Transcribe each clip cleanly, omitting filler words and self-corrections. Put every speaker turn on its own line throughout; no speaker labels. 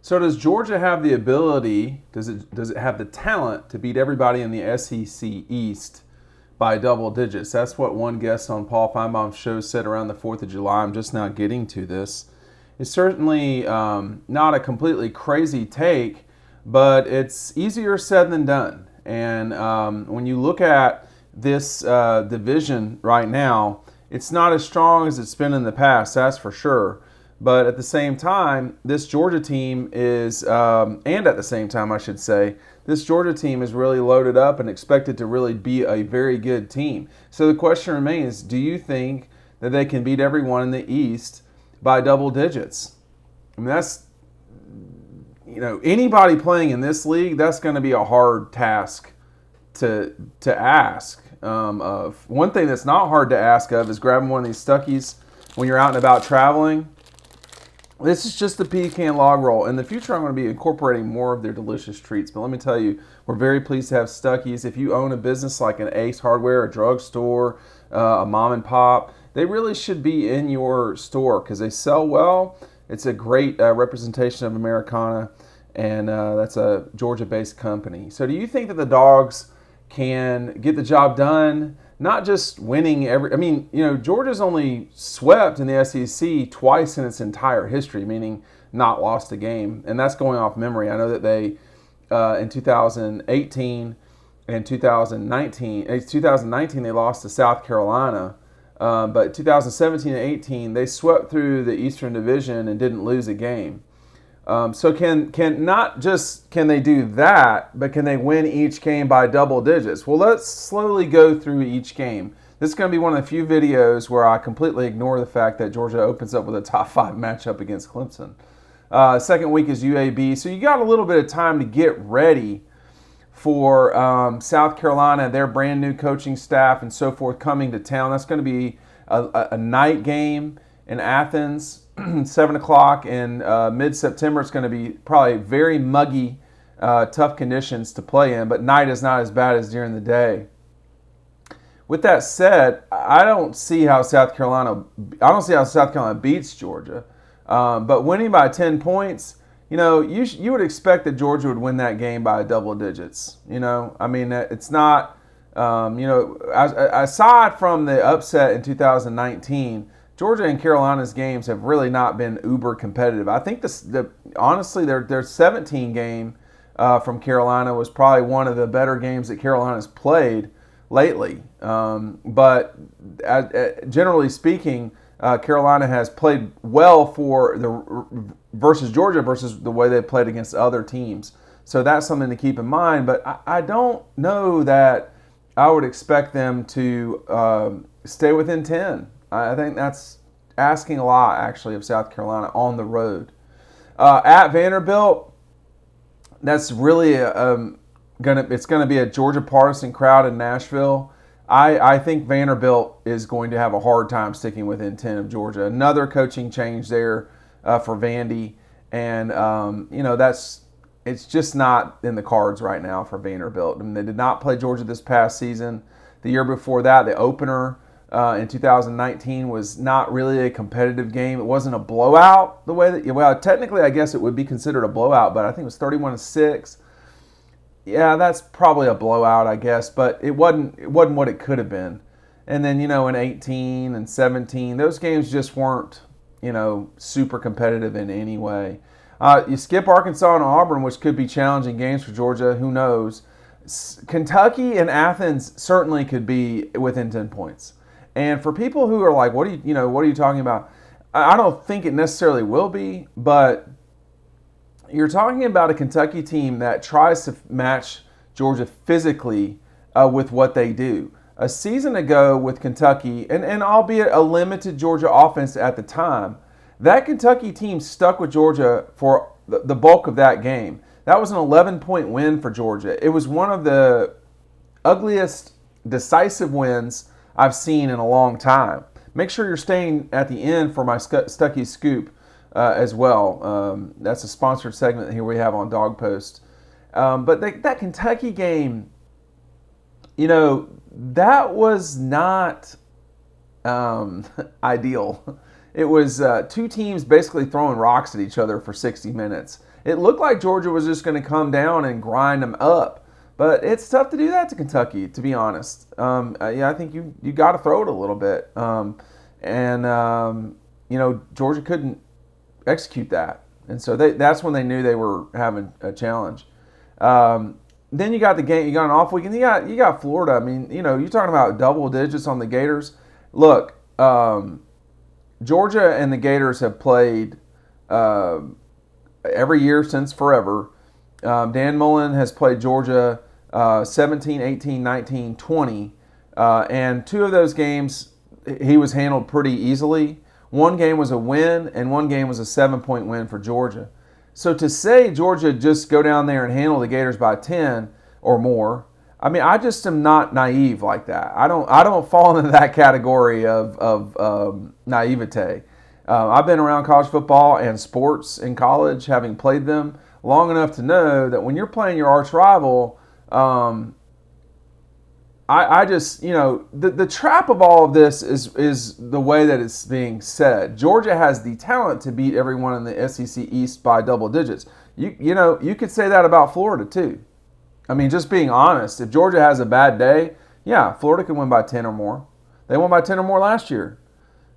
So does Georgia have the ability? Does it have the talent to beat everybody in the SEC East by double digits? That's what one guest on Paul Feinbaum's show said around the 4th of July. I'm just now getting to this. It's certainly not a completely crazy take, but it's easier said than done. And when you look at this division right now, it's not as strong as it's been in the past, that's for sure. But at the same time, this Georgia team is, and at the same time, I should say, this Georgia team is really loaded up and expected to really be a very good team. So the question remains, do you think that they can beat everyone in the East by double digits? I mean, that's, anybody playing in this league, that's going to be a hard task to ask of. One thing that's not hard to ask of is grabbing one of these Stuckies when you're out and about traveling. This is just the pecan log roll. In the future, I'm going to be incorporating more of their delicious treats. But let me tell you, we're very pleased to have Stuckies. If you own a business like an Ace Hardware, a drugstore, a mom and pop, they really should be in your store because they sell well. It's a great representation of Americana, and that's a Georgia-based company. So do you think that the Dogs can get the job done? Not just winning Georgia's only swept in the SEC twice in its entire history, meaning not lost a game. And that's going off memory. I know that they, in 2018 and 2019, they lost to South Carolina. But 2017 and 18, they swept through the Eastern Division and didn't lose a game. So can they do that, but can they win each game by double digits? Well, let's slowly go through each game. This is going to be one of the few videos where I completely ignore the fact that Georgia opens up with a top 5 matchup against Clemson. Second week is UAB, so you got a little bit of time to get ready for South Carolina, their brand new coaching staff and so forth coming to town. That's going to be a night game in Athens. 7 o'clock in mid-September. It's going to be probably very muggy, tough conditions to play in, but night is not as bad as during the day. With that said, I don't see how South Carolina beats Georgia, but winning by 10 points, you would expect that Georgia would win that game by double digits. It's not, aside from the upset in 2019. Georgia and Carolina's games have really not been uber competitive. I think honestly, their 17 game from Carolina was probably one of the better games that Carolina's played lately. But generally speaking, Carolina has played well versus Georgia versus the way they played against other teams. So that's something to keep in mind. But I don't know that I would expect them to stay within 10. I think that's asking a lot, actually, of South Carolina on the road. At Vanderbilt, that's really it's going to be a Georgia partisan crowd in Nashville. I think Vanderbilt is going to have a hard time sticking within 10 of Georgia. Another coaching change there for Vandy, and it's just not in the cards right now for Vanderbilt. I mean, they did not play Georgia this past season. The year before that, the opener in 2019 was not really a competitive game. It wasn't a blowout the way that, technically I guess it would be considered a blowout, but I think it was 31-6. Yeah, that's probably a blowout, I guess, but it wasn't what it could have been. And then, in 18 and 17, those games just weren't, super competitive in any way. You skip Arkansas and Auburn, which could be challenging games for Georgia. Who knows? Kentucky and Athens certainly could be within 10 points. And for people who are like, what are you talking about? I don't think it necessarily will be, but you're talking about a Kentucky team that tries to match Georgia physically with what they do. A season ago with Kentucky, and albeit a limited Georgia offense at the time, that Kentucky team stuck with Georgia for the bulk of that game. That was an 11-point win for Georgia. It was one of the ugliest decisive wins I've seen in a long time. Make sure you're staying at the end for my Stucky Scoop as well. That's a sponsored segment here we have on Dog Post. But that Kentucky game, that was not ideal. it was two teams basically throwing rocks at each other for 60 minutes. It looked like Georgia was just going to come down and grind them up. But it's tough to do that to Kentucky, to be honest. I think you got to throw it a little bit. Georgia couldn't execute that. And so that's when they knew they were having a challenge. Then you got the game. You got an off week, and you got Florida. I mean, you're talking about double digits on the Gators. Look, Georgia and the Gators have played every year since forever. Dan Mullen has played Georgia 17, 18, 19, 20. And two of those games, he was handled pretty easily. One game was a win, and one game was a 7-point win for Georgia. So to say Georgia just go down there and handle the Gators by 10 or more, I mean, I just am not naive like that. I don't fall into that category of naivete. I've been around college football and sports in college, having played them long enough to know that when you're playing your arch rival, I just, the trap of all of this is the way that it's being said. Georgia has the talent to beat everyone in the SEC East by double digits. You could say that about Florida too. I mean, just being honest, if Georgia has a bad day, yeah, Florida can win by 10 or more. They won by 10 or more last year.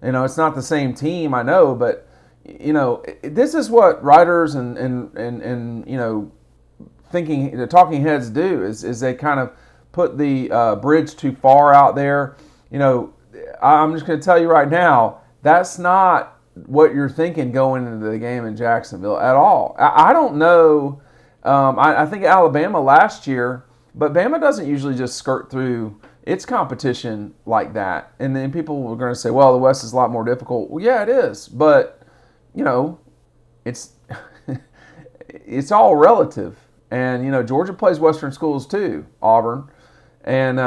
It's not the same team, I know, but this is what writers and thinking, the talking heads do is they kind of put the bridge too far out there. I'm just going to tell you right now, that's not what you're thinking going into the game in Jacksonville at all. I don't know. I think Alabama last year, but Bama doesn't usually just skirt through its competition like that. And then people were going to say, well, the West is a lot more difficult. Well, yeah, it is. But, it's it's all relative. And, Georgia plays Western schools too, Auburn. And,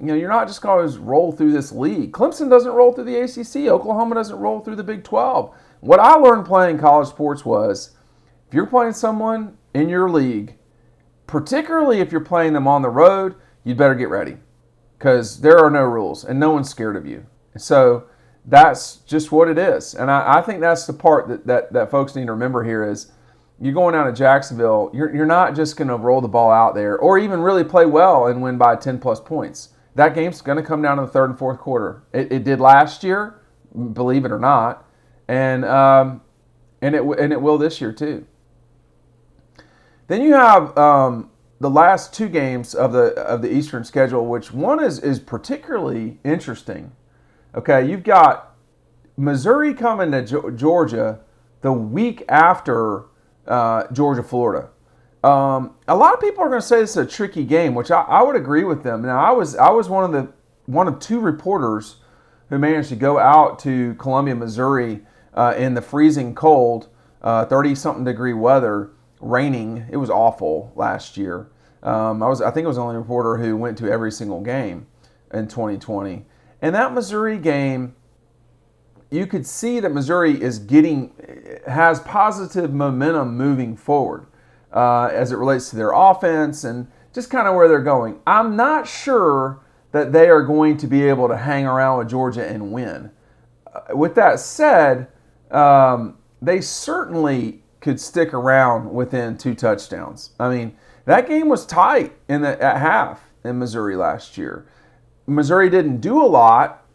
you're not just going to always roll through this league. Clemson doesn't roll through the ACC. Oklahoma doesn't roll through the Big 12. What I learned playing college sports was if you're playing someone in your league, particularly if you're playing them on the road, you'd better get ready because there are no rules and no one's scared of you. So that's just what it is. And I think that's the part that folks need to remember here is you're going out to Jacksonville, you're not just going to roll the ball out there or even really play well and win by 10-plus points. That game's going to come down to the third and fourth quarter. It did last year, believe it or not, and it will this year too. Then you have the last two games of the Eastern schedule, which one is particularly interesting. Okay, you've got Missouri coming to Georgia the week after Georgia, Florida. A lot of people are going to say this is a tricky game, which I would agree with them. Now, I was one of two reporters who managed to go out to Columbia, Missouri, in the freezing cold, 30-something degree weather, raining. It was awful last year. I think I was the only reporter who went to every single game in 2020. And that Missouri game, you could see that Missouri has positive momentum moving forward as it relates to their offense and just kind of where they're going. I'm not sure that they are going to be able to hang around with Georgia and win. With that said, they certainly could stick around within 2 touchdowns. I mean, that game was tight at half in Missouri last year. Missouri didn't do a lot,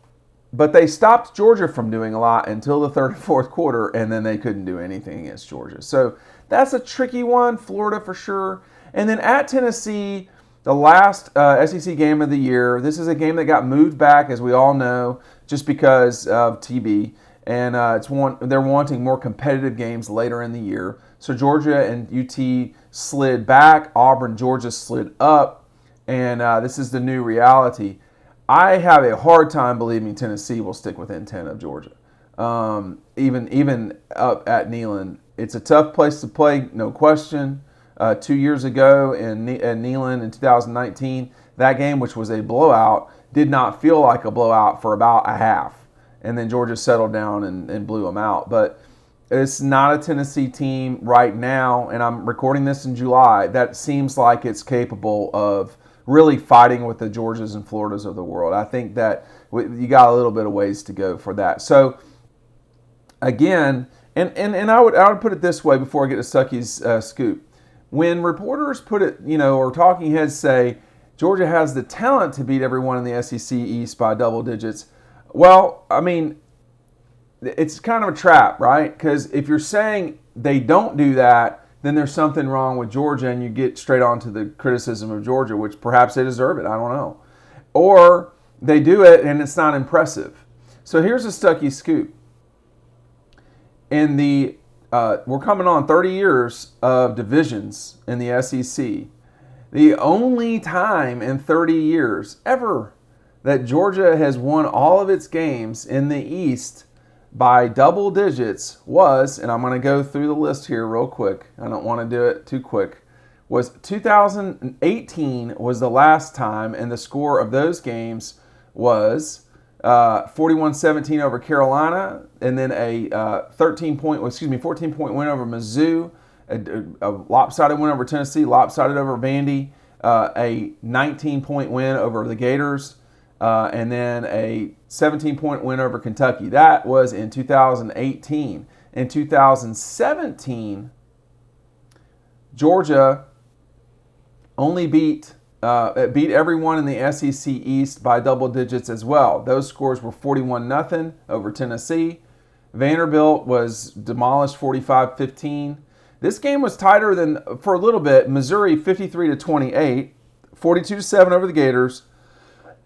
but they stopped Georgia from doing a lot until the third and fourth quarter, and then they couldn't do anything against Georgia. So that's a tricky one, Florida for sure. And then at Tennessee, the last SEC game of the year. This is a game that got moved back, as we all know, just because of TB. And they're wanting more competitive games later in the year. So Georgia and UT slid back. Auburn, Georgia slid up. And this is the new reality. I have a hard time believing Tennessee will stick within 10 of Georgia. Even up at Neyland. It's a tough place to play, no question. 2 years ago at Neyland in 2019, that game, which was a blowout, did not feel like a blowout for about a half. And then Georgia settled down and blew them out. But it's not a Tennessee team right now, and I'm recording this in July, that seems like it's capable of really fighting with the Georgias and Floridas of the world. I think that you got a little bit of ways to go for that. So again, and I would put it this way before I get to Stucky's scoop. When reporters put it, or talking heads say Georgia has the talent to beat everyone in the SEC East by double digits, well, I mean, it's kind of a trap, right? Because if you're saying they don't do that, then there's something wrong with Georgia, and you get straight on to the criticism of Georgia, which perhaps they deserve it. I don't know. Or they do it and it's not impressive. So here's a Stucky scoop. In the we're coming on 30 years of divisions in the SEC. The only time in 30 years ever that Georgia has won all of its games in the East by double digits was, and I'm going to go through the list here real quick. I don't want to do it too quick. Was 2018 was the last time, and the score of those games was 41-17 over Carolina, and then a 14-point win over Mizzou, a lopsided win over Tennessee, lopsided over Vandy, a 19-point win over the Gators, and then a 17-point win over Kentucky. That was in 2018. In 2017, Georgia only beat everyone in the SEC East by double digits as well. Those scores were 41-0 over Tennessee. Vanderbilt was demolished 45-15. This game was tighter than, for a little bit, Missouri 53-28, 42-7 over the Gators,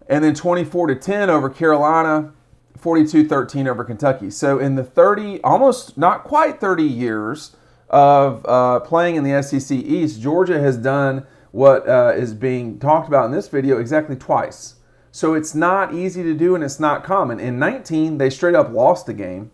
and then 24-10 over Carolina, 42-13 over Kentucky. So in the almost not quite 30 years of playing in the SEC East, Georgia has done what is being talked about in this video exactly twice. So it's not easy to do, and it's not common. In 19, they straight up lost the game.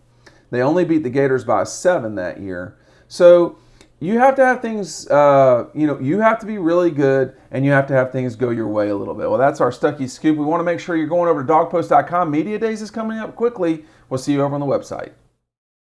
They only beat the Gators by 7 that year. So you have to have things, you have to be really good, and you have to have things go your way a little bit. Well, that's our Stucky Scoop. We want to make sure you're going over to dogpost.com. Media Days is coming up quickly. We'll see you over on the website.